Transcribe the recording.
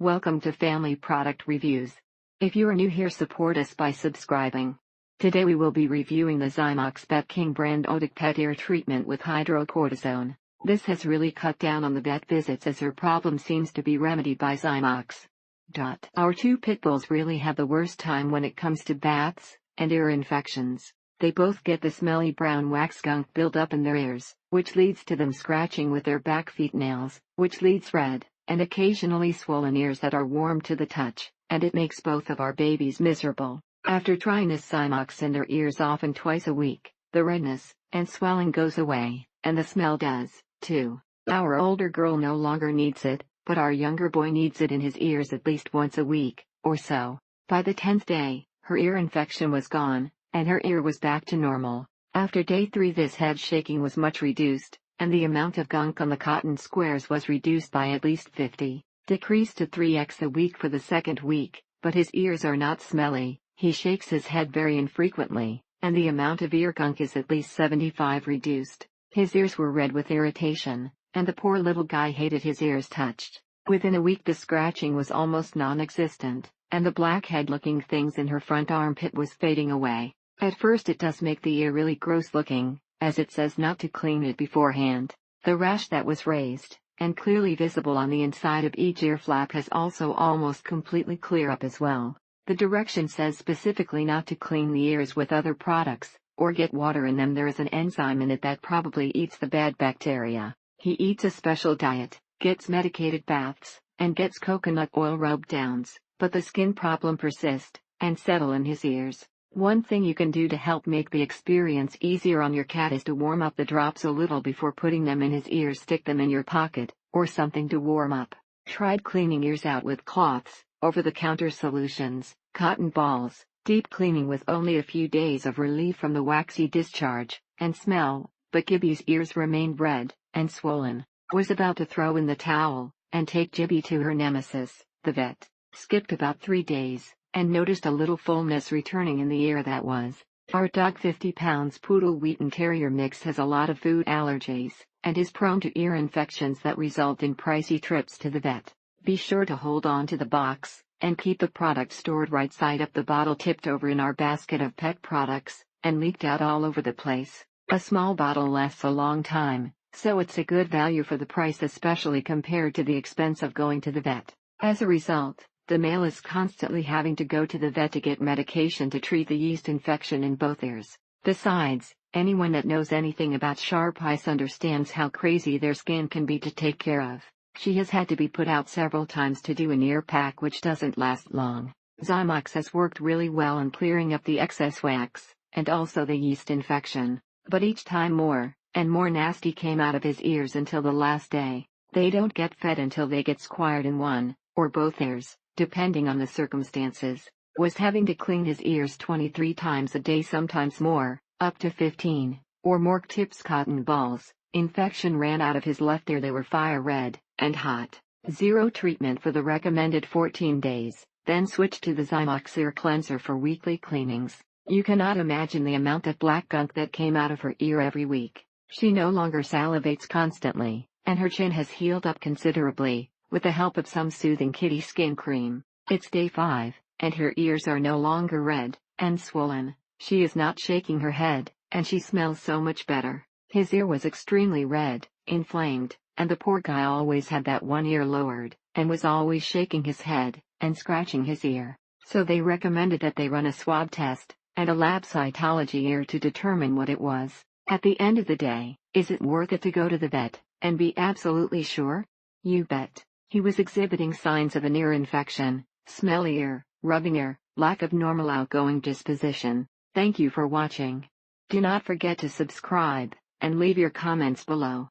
Welcome to Family Product Reviews. If you are new here, support us by subscribing. Today we will be reviewing the ZYMOX Pet King brand Otic pet ear treatment with hydrocortisone. This has really cut down on the vet visits as her problem seems to be remedied by ZYMOX. Our two pit bulls really have the worst time when it comes to baths and ear infections. They both get the smelly brown wax gunk build up in their ears, which leads to them scratching with their back feet nails, which leads red and occasionally swollen ears that are warm to the touch, and it makes both of our babies miserable. After trying this ZYMOX in their ears often twice a week, the redness and swelling goes away, and the smell does, too. Our older girl no longer needs it, but our younger boy needs it in his ears at least once a week, or so. By the 10th day, her ear infection was gone, and her ear was back to normal. After day 3 this head shaking was much reduced, and the amount of gunk on the cotton squares was reduced by at least 50, decreased to 3x a week for the second week, but his ears are not smelly, he shakes his head very infrequently, and the amount of ear gunk is at least 75 reduced. His ears were red with irritation, and the poor little guy hated his ears touched. Within a week the scratching was almost non-existent, and the blackhead-looking things in her front armpit was fading away. At first it does make the ear really gross looking, as it says not to clean it beforehand. The rash that was raised, and clearly visible on the inside of each ear flap has also almost completely cleared up as well. The direction says specifically not to clean the ears with other products, or get water in them. There is an enzyme in it that probably eats the bad bacteria. He eats a special diet, gets medicated baths, and gets coconut oil rub downs, but the skin problem persists, and settle in his ears. One thing you can do to help make the experience easier on your cat is to warm up the drops a little before putting them in his ears. Stick them in your pocket, or something to warm up. Tried cleaning ears out with cloths, over-the-counter solutions, cotton balls, deep cleaning with only a few days of relief from the waxy discharge and smell, but Gibby's ears remained red and swollen. Was about to throw in the towel and take Gibby to her nemesis, the vet. Skipped about 3 days, and noticed a little fullness returning in the ear. That was. Our dog 50 pounds poodle Wheaten Terrier mix has a lot of food allergies, and is prone to ear infections that result in pricey trips to the vet. Be sure to hold on to the box, and keep the product stored right side up. The bottle tipped over in our basket of pet products, and leaked out all over the place. A small bottle lasts a long time, so it's a good value for the price, especially compared to the expense of going to the vet. As a result, the male is constantly having to go to the vet to get medication to treat the yeast infection in both ears. Besides, anyone that knows anything about sharp eyes understands how crazy their skin can be to take care of. She has had to be put out several times to do an ear pack, which doesn't last long. ZYMOX has worked really well in clearing up the excess wax, and also the yeast infection. But each time more and more nasty came out of his ears until the last day. They don't get fed until they get squired in one, or both ears, depending on the circumstances. Was having to clean his ears 23 times a day, sometimes more, up to 15, or more tips cotton balls. Infection ran out of his left ear. They were fire red and hot. Zero treatment for the recommended 14 days, then switched to the ZYMOX ear cleanser for weekly cleanings. You cannot imagine the amount of black gunk that came out of her ear every week. She no longer salivates constantly, and her chin has healed up considerably, with the help of some soothing kitty skin cream. It's day 5, and her ears are no longer red and swollen. She is not shaking her head, and she smells so much better. His ear was extremely red, inflamed, and the poor guy always had that one ear lowered, and was always shaking his head and scratching his ear. So they recommended that they run a swab test and a lab cytology ear to determine what it was. At the end of the day, is it worth it to go to the vet and be absolutely sure? You bet. He was exhibiting signs of an ear infection, smelly ear, rubbing ear, lack of normal outgoing disposition. Thank you for watching. Do not forget to subscribe, and leave your comments below.